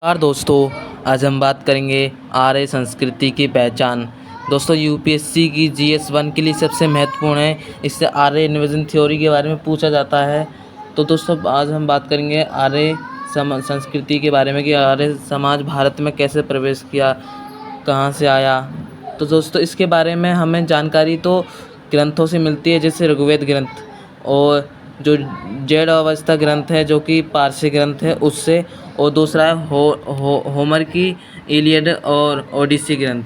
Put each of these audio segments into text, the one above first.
नमस्कार दोस्तों, आज हम बात करेंगे आर्य संस्कृति की पहचान। दोस्तों, यूपीएससी की जीएस 1 के लिए सबसे महत्वपूर्ण है। इससे आर्य इन्वेजन थ्योरी के बारे में पूछा जाता है। तो दोस्तों, आज हम बात करेंगे आर्य संस्कृति के बारे में कि आर्य समाज भारत में कैसे प्रवेश किया, कहाँ से आया। तो दोस्तों, इसके बारे में हमें जानकारी तो ग्रंथों से मिलती है, जैसे ऋग्वेद ग्रंथ और जो जैन अवस्था ग्रंथ है जो कि पारसी ग्रंथ है उससे, और दूसरा है होमर की इलियड और ओडिसी ग्रंथ।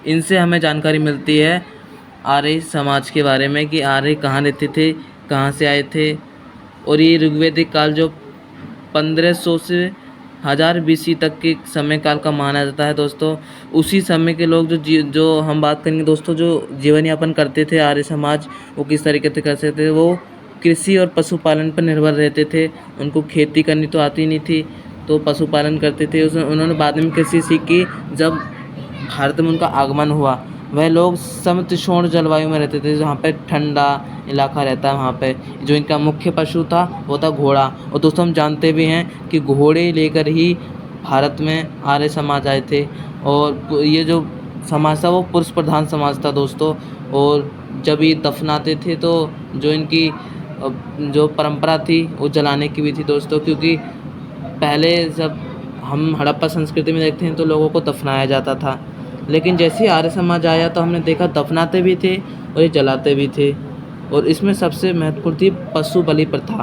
इनसे हमें जानकारी मिलती है आर्य समाज के बारे में कि आर्य कहाँ रहते थे, कहाँ से आए थे। और ये ऋग्वेदिक काल जो 1500 से 1000 BC तक के समय काल का माना जाता है। दोस्तों, उसी समय के लोग जो हम बात करेंगे दोस्तों, जो जीवन यापन करते थे आर्य समाज, वो किस तरीके से करते थे। वो कृषि और पशुपालन पर निर्भर रहते थे। उनको खेती करनी तो आती नहीं थी, तो पशुपालन करते थे। उन्होंने बाद में कृषि सीखी। जब भारत में उनका आगमन हुआ, वह लोग समशीतोष्ण जलवायु में रहते थे, जहाँ पे ठंडा इलाका रहता है। वहाँ पे जो इनका मुख्य पशु था वो था घोड़ा। और दोस्तों, हम जानते भी हैं कि घोड़े लेकर ही भारत में आर्य समाज आए थे। और ये जो समाज था वो पुरुष प्रधान समाज था दोस्तों। और जब ये दफनाते थे तो जो इनकी जो परंपरा थी वो जलाने की भी थी दोस्तों, क्योंकि पहले जब हम हड़प्पा संस्कृति में देखते हैं तो लोगों को दफनाया जाता था। लेकिन जैसे ही आर्य समाज आया तो हमने देखा दफनाते भी थे और ये जलाते भी थे। और इसमें सबसे महत्वपूर्ण थी पशु बलि प्रथा।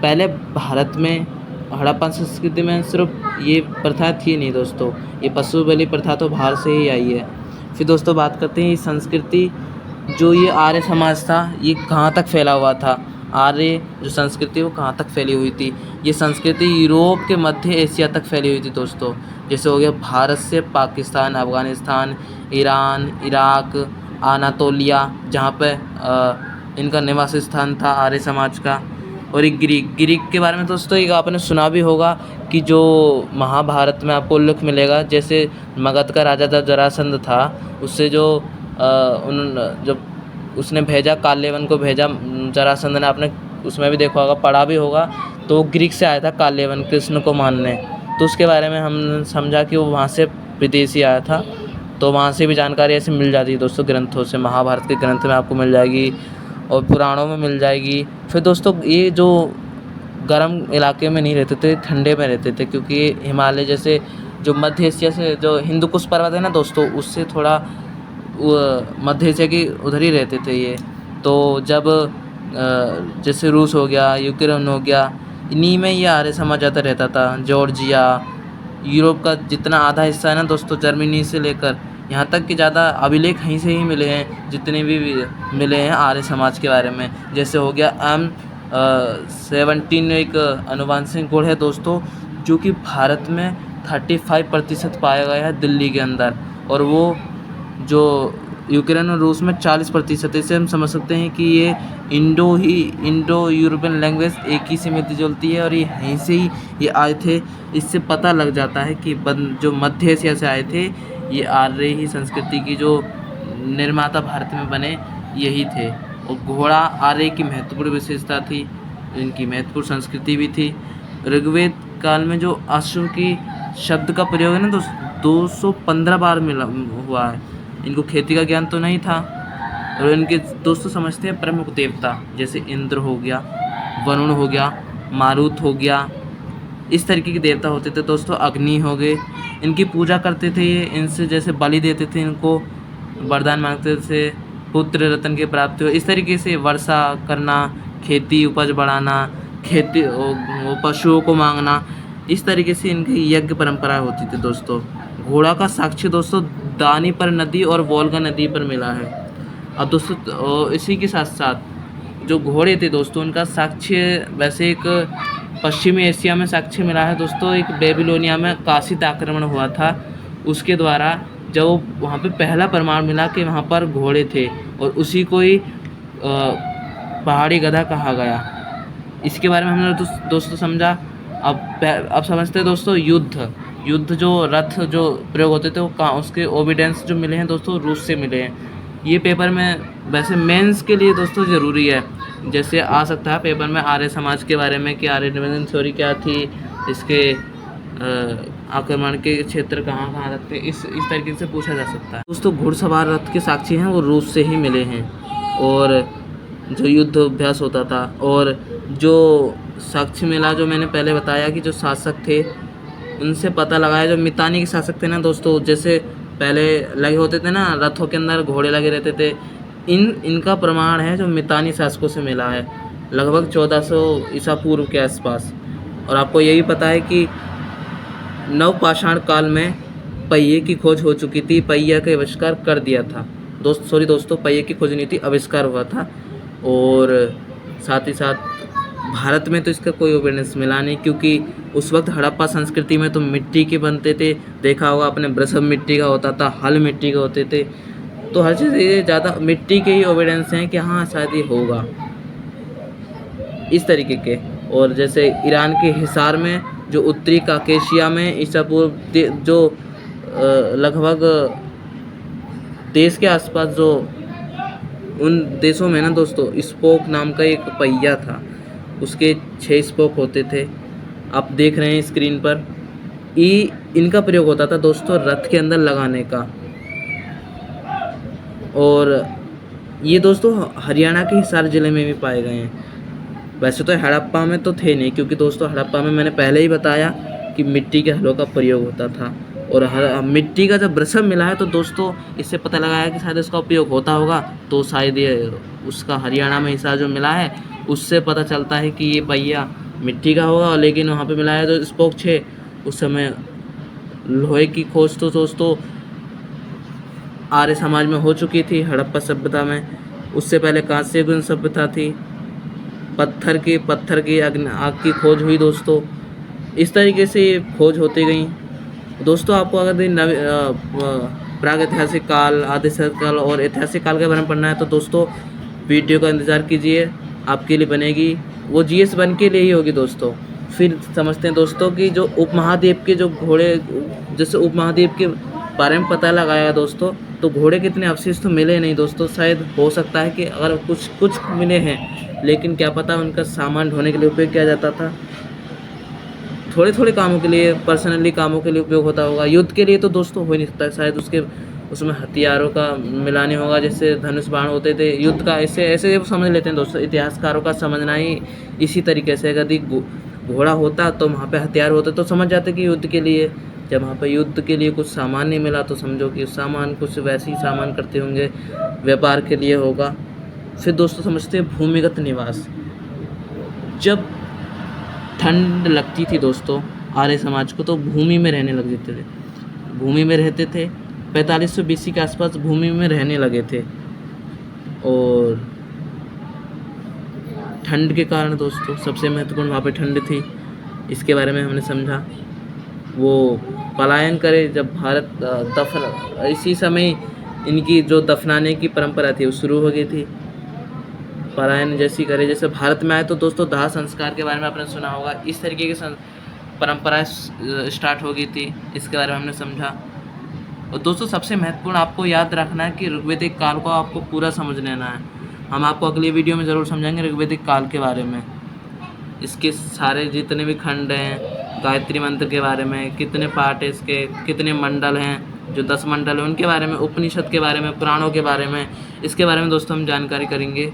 पहले भारत में हड़प्पा संस्कृति में सिर्फ ये प्रथा थी नहीं दोस्तों, ये पशु बलि प्रथा तो बाहर से ही आई है। फिर दोस्तों, बात करते हैं ये संस्कृति, जो ये आर्य समाज था ये कहाँ तक फैला हुआ था। आर्य जो संस्कृति वो कहाँ तक फैली हुई थी। ये संस्कृति यूरोप के मध्य एशिया तक फैली हुई थी दोस्तों। जैसे हो गया भारत से Pakistan, Afghanistan, Iran, Iraq, Anatolia, जहाँ पे इनका निवास स्थान था आर्य समाज का। और एक ग्रीक के बारे में दोस्तों एक आपने सुना भी होगा कि जो महाभारत में आपको उल्लेख मिलेगा, जैसे मगध का राजा जब जरासंध था, उससे जो जब उसने भेजा काल्यवन को भेजा जरासंध ने, आपने उसमें भी देखा होगा, पढ़ा भी होगा। तो वो ग्रीक से आया था काल्यवन कृष्ण को मानने। तो उसके बारे में हम समझा कि वो वहाँ से विदेशी आया था। तो वहाँ से भी जानकारी ऐसे मिल जाती है दोस्तों ग्रंथों से। महाभारत के ग्रंथ में आपको मिल जाएगी और पुराणों में मिल जाएगी। फिर दोस्तों, ये जो गर्म इलाके में नहीं रहते थे, ठंडे में रहते थे, क्योंकि हिमालय जैसे जो मध्य एशिया से जो हिंदुकुश पर्वत है ना दोस्तों, उससे थोड़ा मध्य एशिया की उधर ही रहते थे ये। तो जब जैसे रूस हो गया, यूक्रेन हो गया, इन्हीं में ये आर्य समाज ज़्यादा रहता था। जॉर्जिया, यूरोप का जितना आधा हिस्सा है ना दोस्तों, जर्मनी से लेकर यहाँ तक कि ज़्यादा अभिलेख यहीं से ही मिले हैं, जितने भी मिले हैं आर्य समाज के बारे में। जैसे हो गया M17 एक अनुवांशिक गुण है दोस्तों, जो कि भारत में 35% पाया गया है दिल्ली के अंदर। और वो जो यूक्रेन और रूस में 40%। इससे हम समझ सकते हैं कि ये इंडो यूरोपियन लैंग्वेज एक ही से मिलती जुलती है और ये यहीं से ही ये आए थे। इससे पता लग जाता है कि जो मध्य एशिया से आए थे, ये आर्य ही संस्कृति की जो निर्माता भारत में बने यही थे। और घोड़ा आर्य की महत्वपूर्ण विशेषता थी, इनकी महत्वपूर्ण संस्कृति भी थी। ऋग्वेद काल में जो अश्व की शब्द का प्रयोग है ना दोस्तों, 215 बार मिला हुआ है। इनको खेती का ज्ञान तो नहीं था। और इनके दोस्तों समझते हैं प्रमुख देवता, जैसे इंद्र हो गया, वरुण हो गया, मारुत हो गया, इस तरीके के देवता होते थे दोस्तों। अग्नि हो गए, इनकी पूजा करते थे ये, इनसे जैसे बलि देते थे, इनको वरदान मांगते थे, पुत्र रत्न की प्राप्ति हो। इस तरीके से वर्षा करना, खेती उपज बढ़ाना, खेती पशुओं को मांगना, इस तरीके से इनकी यज्ञ परंपरा होती थी दोस्तों। घोड़ा का साक्ष्य दोस्तों दानी पर नदी और वोल्गा नदी पर मिला है। अब दोस्तों, इसी के साथ साथ जो घोड़े थे दोस्तों, उनका साक्ष्य वैसे एक पश्चिमी एशिया में साक्ष्य मिला है दोस्तों। एक बेबीलोनिया में काशित आक्रमण हुआ था, उसके द्वारा जब वहाँ पे पहला प्रमाण मिला कि वहाँ पर घोड़े थे, और उसी को ही पहाड़ी गधा कहा गया। इसके बारे में हमने दोस्तों समझा। अब समझते हैं दोस्तों युद्ध जो रथ जो प्रयोग होते थे वो कहाँ, उसके ओविडेंस जो मिले हैं दोस्तों रूस से मिले हैं। ये पेपर में वैसे मेंस के लिए दोस्तों ज़रूरी है। जैसे आ सकता है पेपर में आर्य समाज के बारे में कि आर्य इन्वेजन थ्योरी क्या थी, इसके आक्रमण के क्षेत्र कहाँ कहाँ रखते, इस तरीके से पूछा जा सकता है। दोस्तों घुड़सवार रथ के साक्षी हैं वो रूस से ही मिले हैं, और जो युद्ध अभ्यास होता था, और जो साक्ष्य मिला जो मैंने पहले बताया कि जो शासक थे उनसे पता लगाया, जो मितानी के शासक थे ना दोस्तों, जैसे पहले लगे होते थे ना रथों के अंदर घोड़े लगे रहते थे, इनका प्रमाण है जो मितानी शासकों से मिला है लगभग 1400 ईसा पूर्व के आसपास। और आपको ये भी पता है कि नवपाषाण काल में पहिए की खोज हो चुकी थी, पहिया का आविष्कार कर दिया था दोस्तों पहिए की खोज नहीं थी, आविष्कार हुआ था। और साथ ही साथ भारत में तो इसका कोई एविडेंस मिला नहीं, क्योंकि उस वक्त हड़प्पा संस्कृति में तो मिट्टी के बनते थे, देखा होगा आपने, ब्रसम मिट्टी का होता था, हल मिट्टी के होते थे, तो हर चीज़ ये ज़्यादा मिट्टी के ही एविडेंस हैं कि हाँ शायद ये होगा इस तरीके के। और जैसे ईरान के हिसार में, जो उत्तरी काकेशिया में ईसा पूर्व जो लगभग देश के आसपास जो उन देशों में ना दोस्तों स्पोक नाम का एक पहिया था, उसके 6 स्पोक होते थे, आप देख रहे हैं स्क्रीन पर। इनका प्रयोग होता था दोस्तों रथ के अंदर लगाने का। और ये दोस्तों हरियाणा के हिसार ज़िले में भी पाए गए हैं। वैसे तो हड़प्पा में तो थे नहीं, क्योंकि दोस्तों हड़प्पा में मैंने पहले ही बताया कि मिट्टी के हलों का प्रयोग होता था। और मिट्टी का जब ब्रसम मिला है तो दोस्तों इससे पता लगाया कि शायद इसका उपयोग होता होगा, तो शायद ये उसका हरियाणा में हिस्सा जो मिला है उससे पता चलता है कि ये पहिया मिट्टी का होगा। लेकिन वहाँ पे मिला है जो स्पोक 6, उस समय लोहे की खोज तो दोस्तों आर्य समाज में हो चुकी थी, हड़प्पा सभ्यता में। उससे पहले कांस्य युगीन सभ्यता थी, पत्थर की आग की खोज हुई दोस्तों। इस तरीके से ये खोज होती गई दोस्तों। आपको अगर प्राग ऐतिहासिक काल, आदिशासी काल और ऐतिहासिक काल के बारे में पढ़ना है तो दोस्तों वीडियो का इंतज़ार कीजिए, आपके लिए बनेगी, वो GS1 के लिए ही होगी दोस्तों। फिर समझते हैं दोस्तों कि जो उपमहाद्वीप के जो घोड़े, जैसे उपमहाद्वीप के बारे में पता लगाया दोस्तों, तो घोड़े कितने अवशेष तो मिले नहीं दोस्तों। शायद हो सकता है कि अगर कुछ मिले हैं, लेकिन क्या पता उनका सामान ढोने के लिए उपयोग किया जाता था, थोड़े कामों के लिए, पर्सनली कामों के लिए उपयोग होता होगा। युद्ध के लिए तो दोस्तों हो ही नहीं सकता, शायद उसमें हथियारों का मिलाने होगा, जैसे धनुष बाण होते थे युद्ध का। ऐसे समझ लेते हैं दोस्तों, इतिहासकारों का समझना ही इसी तरीके से। यदि घोड़ा होता तो वहाँ पे हथियार होते तो समझ जाते कि युद्ध के लिए। जब वहाँ पे युद्ध के लिए कुछ सामान नहीं मिला तो समझो कि सामान कुछ वैसे ही सामान करते होंगे, व्यापार के लिए होगा। फिर दोस्तों समझते हैं भूमिगत निवास। जब ठंड लगती थी दोस्तों आर्य समाज को, तो भूमि में रहने लग जाते थे, भूमि में रहते थे। 4500 BC के आसपास भूमि में रहने लगे थे। और ठंड के कारण दोस्तों सबसे महत्वपूर्ण वहाँ पे ठंड थी, इसके बारे में हमने समझा। वो पलायन करे जब भारत इसी समय इनकी जो दफनाने की परंपरा थी वो शुरू हो गई थी। पलायन जैसी करे, जैसे भारत में आए तो दोस्तों दाह संस्कार के बारे में आपने सुना होगा, इस तरीके की परंपरा स्टार्ट हो गई थी, इसके बारे में हमने समझा। और दोस्तों सबसे महत्वपूर्ण आपको याद रखना है कि ऋग्वेदिक काल को आपको पूरा समझ लेना है। हम आपको अगली वीडियो में ज़रूर समझाएंगे ऋग्वेदिक काल के बारे में, इसके सारे जितने भी खंड हैं, गायत्री मंत्र के बारे में, कितने पार्ट है इसके, कितने मंडल हैं, जो 10 मंडल हैं उनके बारे में, उपनिषद के बारे में, पुराणों के बारे में, इसके बारे में दोस्तों हम जानकारी करेंगे।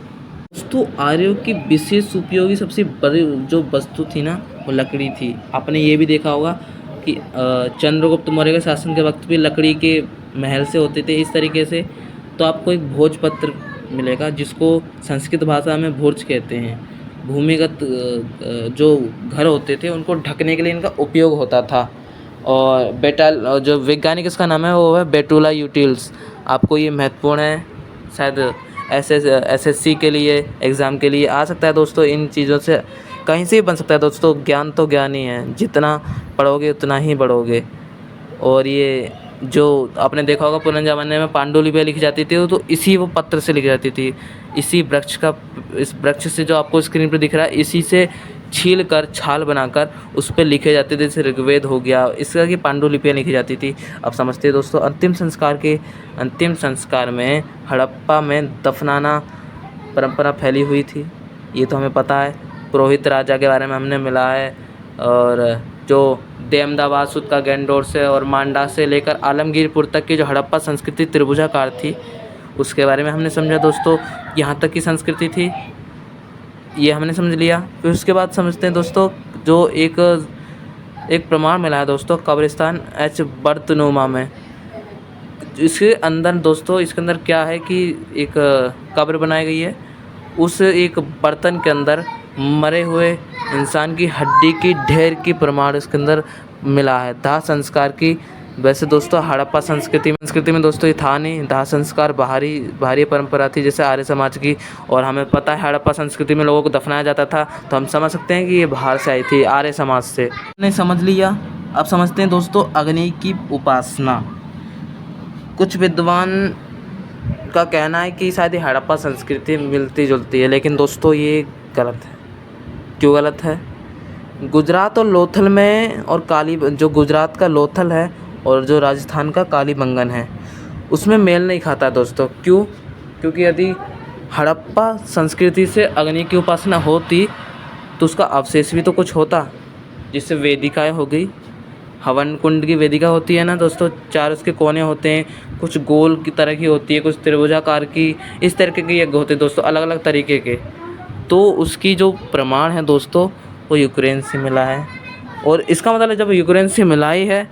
दोस्तों आर्यों की विशेष उपयोगी सबसे बड़ी जो वस्तु थी ना वो लकड़ी थी। आपने ये भी देखा होगा कि चंद्रगुप्त मौर्य के शासन के वक्त भी लकड़ी के महल से होते थे इस तरीके से। तो आपको एक भोजपत्र मिलेगा जिसको संस्कृत भाषा में भोज कहते हैं। भूमिगत जो घर होते थे उनको ढकने के लिए इनका उपयोग होता था। और जो वैज्ञानिक इसका नाम है वो है बेटुला यूटिल्स। आपको ये महत्वपूर्ण है, शायद SSC के लिए एग्ज़ाम के लिए आ सकता है दोस्तों। इन चीज़ों से कहीं से भी बन सकता है दोस्तों। ज्ञान तो ज्ञान ही है, जितना पढ़ोगे उतना ही बढ़ोगे। और ये जो आपने देखा होगा पुराने ज़माने में पांडुलिपियाँ लिखी जाती थी तो इसी वो पत्र से लिखी जाती थी। इसी इस वृक्ष से जो आपको स्क्रीन पर दिख रहा है, इसी से छील कर छाल बनाकर उस पर लिखे जाते थे। जैसे ऋग्वेद हो गया, इसका की पांडुलिपियाँ लिखी जाती थी। अब समझते हैं दोस्तों अंतिम संस्कार में हड़प्पा में दफनाना परंपरा फैली हुई थी, ये तो हमें पता है। पुरोहित राजा के बारे में हमने मिला है। और जो देमदावाद, सुत्ता, गैंडोर से और मांडा से लेकर आलमगीरपुर तक की जो हड़प्पा संस्कृति त्रिभुजाकार थी, उसके बारे में हमने समझा दोस्तों। यहाँ तक की संस्कृति थी, ये हमने समझ लिया। फिर उसके बाद समझते हैं दोस्तों जो एक प्रमाण मिला है दोस्तों कब्रिस्तान एच बर्तनुमा में। इसके अंदर दोस्तों, इसके अंदर क्या है कि एक कब्र बनाई गई है, उस एक बर्तन के अंदर मरे हुए इंसान की हड्डी की ढेर की प्रमाण इसके अंदर मिला है दाह संस्कार की। वैसे दोस्तों हड़प्पा संस्कृति में दोस्तों ये था नहीं, दाह संस्कार बाहरी परंपरा थी जैसे आर्य समाज की। और हमें पता है हड़प्पा संस्कृति में लोगों को दफनाया जाता था, तो हम समझ सकते हैं कि ये बाहर से आई थी, आर्य समाज से। नहीं समझ लिया। अब समझते हैं दोस्तों अग्नि की उपासना। कुछ विद्वान का कहना है कि शायद ये हड़प्पा संस्कृति मिलती जुलती है, लेकिन दोस्तों ये गलत है। क्यों गलत है? गुजरात और लोथल में और जो गुजरात का लोथल है और जो राजस्थान का कालीबंगन है, उसमें मेल नहीं खाता दोस्तों। क्यों? क्योंकि यदि हड़प्पा संस्कृति से अग्नि की उपासना होती तो उसका अवशेष भी तो कुछ होता, जिससे वेदिकाएँ हो गई, हवन कुंड की वेदिका होती है ना दोस्तों, 4 उसके कोने होते हैं, कुछ गोल की तरह की होती है, कुछ त्रिभुजाकार की, इस तरीके के यज्ञ होते हैं दोस्तों, अलग अलग तरीके के। तो उसकी जो प्रमाण है दोस्तों वो यूक्रेन से मिला है। और इसका मतलब जब यूक्रेन से मिला ही है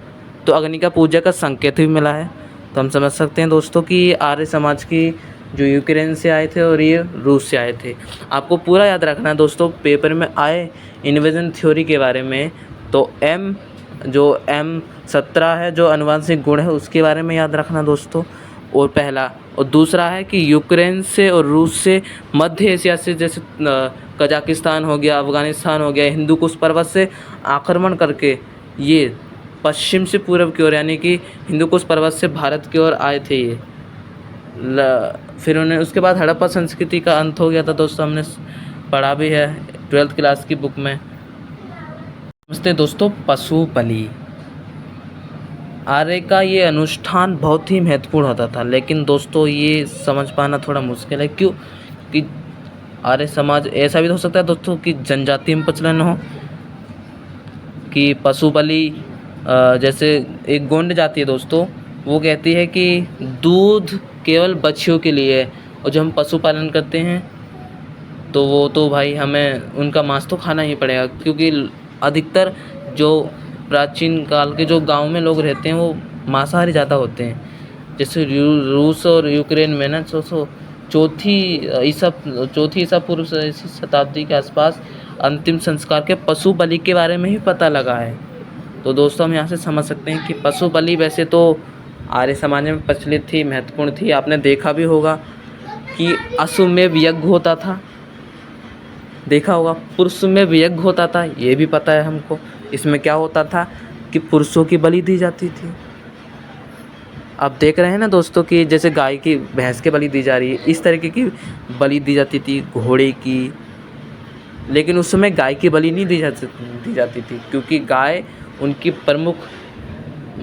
तो अग्नि का पूजा का संकेत भी मिला है। तो हम समझ सकते हैं दोस्तों कि आर्य समाज की जो यूक्रेन से आए थे और ये रूस से आए थे। आपको पूरा याद रखना है दोस्तों, पेपर में आए इन्वेजन थ्योरी के बारे में, तो M17 है जो आनुवंशिक गुण है, उसके बारे में याद रखना दोस्तों। और पहला, और दूसरा है कि यूक्रेन से और रूस से, मध्य एशिया से जैसे कजाकिस्तान हो गया, अफ़गानिस्तान हो गया, हिंदू कुश पर्वत से आक्रमण करके ये पश्चिम से पूर्व की ओर, यानी कि हिंदू कुश पर्वत से भारत की ओर आए थे ये। फिर उन्हें उसके बाद हड़प्पा संस्कृति का अंत हो गया था दोस्तों, हमने पढ़ा भी है 12th क्लास की बुक में। समझते दोस्तों पशु बलि। आर्य का ये अनुष्ठान बहुत ही महत्वपूर्ण होता था, लेकिन दोस्तों ये समझ पाना थोड़ा मुश्किल है। क्यों? कि आर्य समाज, ऐसा भी हो सकता है दोस्तों कि जनजाति में प्रचलन हो कि पशु बलि, जैसे एक गोंड जाति है दोस्तों, वो कहती है कि दूध केवल बच्चियों के लिए है, और जो हम पशुपालन करते हैं तो वो तो भाई हमें उनका मांस तो खाना ही पड़ेगा। क्योंकि अधिकतर जो प्राचीन काल के जो गांव में लोग रहते हैं वो मांसाहारी ज़्यादा होते हैं। जैसे रूस और यूक्रेन में ना चौथी ईसा पूर्व शताब्दी के आसपास अंतिम संस्कार के पशु बलि के बारे में ही पता लगा है। तो दोस्तों हम यहाँ से समझ सकते हैं कि पशु बलि वैसे तो आर्य समाज में प्रचलित थी, महत्वपूर्ण थी। आपने देखा भी होगा कि अश्वमेध यज्ञ होता था, देखा होगा। पुरुषमेध यज्ञ होता था, ये भी पता है हमको। इसमें क्या होता था कि पुरुषों की बलि दी जाती थी। आप देख रहे हैं ना दोस्तों कि जैसे गाय की, भैंस की बलि दी जा रही है, इस तरीके की बलि दी जाती थी, घोड़े की। लेकिन उस समय गाय की बलि नहीं दी जाती थी, क्योंकि गाय उनकी प्रमुख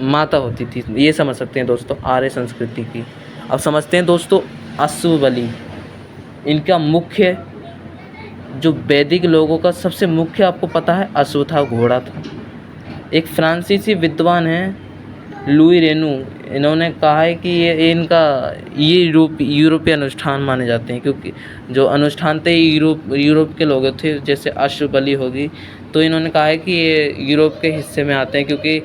माता होती थी। ये समझ सकते हैं दोस्तों आर्य संस्कृति की। अब समझते हैं दोस्तों अश्व बलि। इनका मुख्य, जो वैदिक लोगों का सबसे मुख्य, आपको पता है, अश्व था, घोड़ा था। एक फ्रांसीसी विद्वान है लुई रेनू, इन्होंने कहा है कि ये यूरोपीय अनुष्ठान माने जाते हैं, क्योंकि जो अनुष्ठान थे यूरोप के लोग थे। जैसे अश्व बलि होगी, तो इन्होंने कहा है कि ये यूरोप के हिस्से में आते हैं, क्योंकि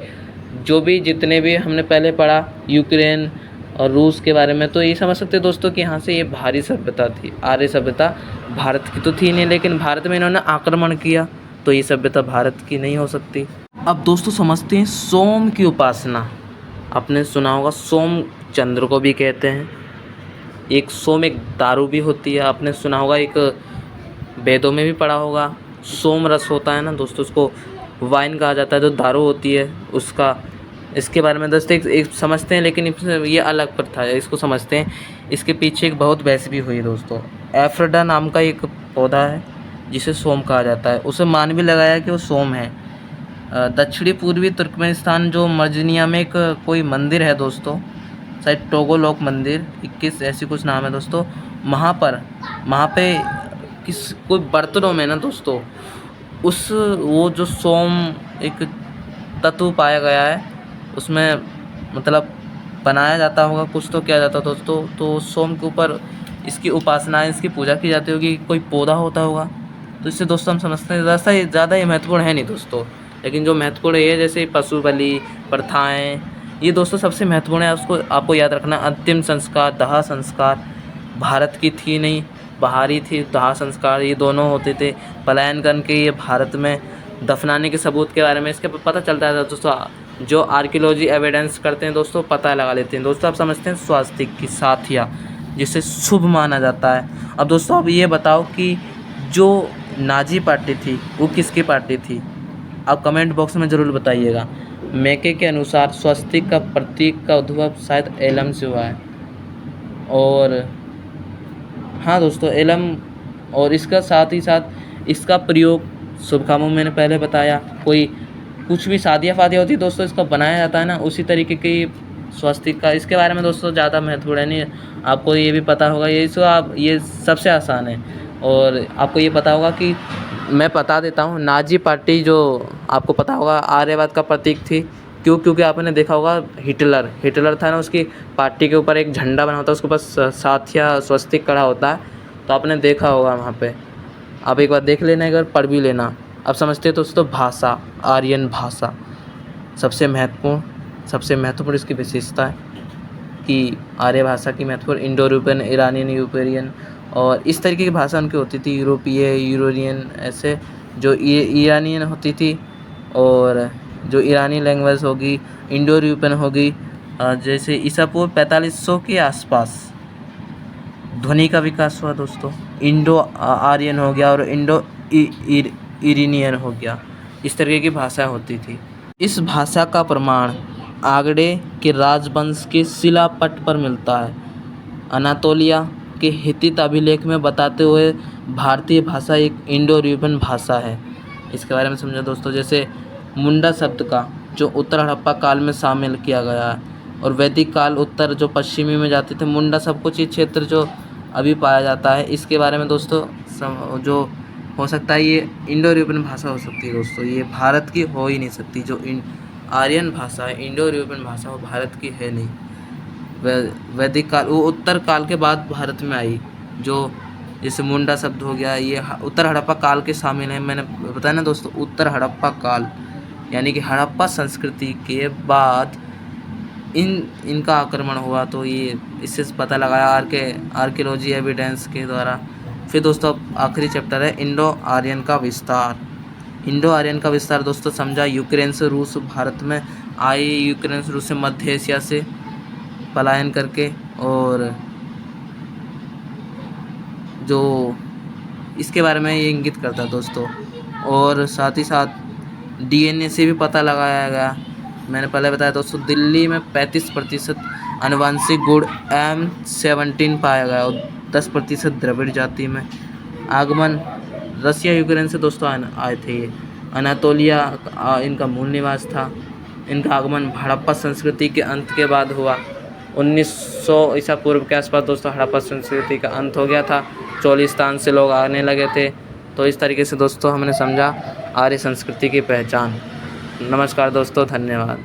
जितने भी हमने पहले पढ़ा यूक्रेन और रूस के बारे में, तो ये समझ सकते हैं दोस्तों कि यहाँ से ये भारी सभ्यता थी। आर्य सभ्यता भारत की तो थी नहीं, लेकिन भारत में इन्होंने आक्रमण किया, तो ये सभ्यता भारत की नहीं हो सकती। अब दोस्तों समझते हैं सोम की उपासना। आपने सुना होगा सोम चंद्र को भी कहते हैं। एक सोम एक दारू भी होती है, आपने सुना होगा, एक वेदों में भी पढ़ा होगा। सोम रस होता है ना दोस्तों, उसको वाइन कहा जाता है, जो दारू होती है उसका। इसके बारे में दोस्तों एक समझते हैं, लेकिन ये अलग प्रथा है, इसको समझते हैं। इसके पीछे एक बहुत बहस भी हुई दोस्तों। एफ्रोडा नाम का एक पौधा है जिसे सोम कहा जाता है, उसे मान भी लगाया कि वो सोम है। दक्षिणी पूर्वी तुर्कमेनिस्तान जो मर्जनिया में एक कोई मंदिर है दोस्तों, शायद टोगोलोक मंदिर 21 ऐसी कुछ नाम है दोस्तों। वहाँ पे कोई बर्तनों में ना दोस्तों वो जो सोम एक तत्व पाया गया है, उसमें मतलब बनाया जाता होगा कुछ, तो किया जाता दोस्तों। तो सोम के ऊपर इसकी उपासना, इसकी पूजा की जाती होगी, कोई पौधा होता होगा। तो इससे दोस्तों हम समझते हैं ज़्यादा ये महत्वपूर्ण है नहीं दोस्तों, लेकिन जो महत्वपूर्ण है जैसे पशु बलि प्रथाएँ, ये दोस्तों सबसे महत्वपूर्ण है। उसको आपको याद रखना। अंतिम संस्कार, दाह संस्कार भारत की थी नहीं, बाहरी थी। दाह संस्कार ये दोनों होते थे। पलायन करके ये भारत में दफनाने के सबूत के बारे में इसके पता चलता है दोस्तों। जो आर्कियोलॉजी एविडेंस करते हैं दोस्तों, पता लगा लेते हैं दोस्तों। आप समझते हैं स्वास्तिक की साथिया, जिसे शुभ माना जाता है। अब दोस्तों आप ये बताओ कि जो नाजी पार्टी थी वो किसकी पार्टी थी? आप कमेंट बॉक्स में ज़रूर बताइएगा। मैके के अनुसार स्वस्तिक का प्रतीक का उद्भव शायद एलम से हुआ है। और हाँ दोस्तों, एलम, और इसका साथ ही साथ इसका प्रयोग शुभ कामों में मैंने पहले बताया। कोई कुछ भी शादियाँ फादियाँ होती है दोस्तों, इसका बनाया जाता है ना, उसी तरीके की स्वस्तिक का। इसके बारे में दोस्तों ज़्यादा महत्वपूर्ण नहीं है, आपको ये भी पता होगा। ये सो आप, ये सबसे आसान है। और आपको ये पता होगा कि मैं बता देता हूँ, नाजी पार्टी जो आपको पता होगा आर्यवाद का प्रतीक थी। क्योंकि आपने देखा होगा हिटलर था ना, उसकी पार्टी के ऊपर एक झंडा बना होता है, उसके पास साथ या स्वस्तिक खड़ा होता है। तो आपने देखा होगा वहाँ पे, आप एक बार देख लेना, एक बार पढ़ भी लेना। अब समझते हैं दोस्तों भाषा, आर्यन भाषा सबसे महत्वपूर्ण इसकी विशेषता है कि आर्य भाषा की महत्वपूर्ण इंडो यूरोपियन, ईरानियन, यूरोपियन और इस तरीके की भाषा उनकी होती थी। यूरोनियन, ऐसे जो ईरानियन होती थी, और जो ईरानी लैंग्वेज होगी, इंडो यूरोपियन होगी। जैसे ईसा पूर्व 4500 के आसपास ध्वनि का विकास हुआ दोस्तों। इंडो आर्यन हो गया और इंडो इरानियन हो गया। इस तरीके की भाषा होती थी। इस भाषा का प्रमाण आगडे के राजवंश के शिलापट पर मिलता है। अनातोलिया के हित्तित अभिलेख में बताते हुए भारतीय भाषा एक इंडो यूरोपियन भाषा है। इसके बारे में समझो दोस्तों। जैसे मुंडा शब्द का जो उत्तर हड़प्पा काल में शामिल किया गया है, और वैदिक काल उत्तर जो पश्चिमी में जाते थे। मुंडा सब कुछ ये क्षेत्र जो अभी पाया जाता है, इसके बारे में दोस्तों जो हो सकता है ये इंडो यूरोपियन भाषा हो सकती है दोस्तों। ये भारत की हो ही नहीं सकती। जो आर्यन भाषा है, इंडो यूरोपियन भाषा, वो भारत की है नहीं। वैदिक काल, वो उत्तर काल के बाद भारत में आई। जो जैसे मुंडा शब्द हो गया, ये उत्तर हड़प्पा काल के शामिल है। मैंने बताया ना दोस्तों, उत्तर हड़प्पा काल यानी कि हड़प्पा संस्कृति के बाद इनका आक्रमण हुआ। तो ये इससे पता लगाया आर्कियोलॉजी एविडेंस के द्वारा। फिर दोस्तों आखिरी चैप्टर है इंडो आर्यन का विस्तार। इंडो आर्यन का विस्तार दोस्तों समझा यूक्रेन से रूस भारत में आए, यूक्रेन से रूस से मध्य एशिया से पलायन करके, और जो इसके बारे में ये इंगित करता है दोस्तों। और साथ ही साथ डीएनए से भी पता लगाया गया। मैंने पहले बताया दोस्तों, दिल्ली में 35% आनुवंशिक गुण M17 पाया गया और 10% द्रविड़ जाति में। आगमन रसिया यूक्रेन से दोस्तों आए थे। ये अनातोलिया इनका मूल निवास था। इनका आगमन हड़प्पा संस्कृति के अंत के बाद हुआ। 1900 ईसा पूर्व के आसपास दोस्तों हड़प्पा संस्कृति का अंत हो गया था। चोलिस्तान से लोग आने लगे थे। तो इस तरीके से दोस्तों हमने समझा आर्य संस्कृति की पहचान। नमस्कार दोस्तों, धन्यवाद।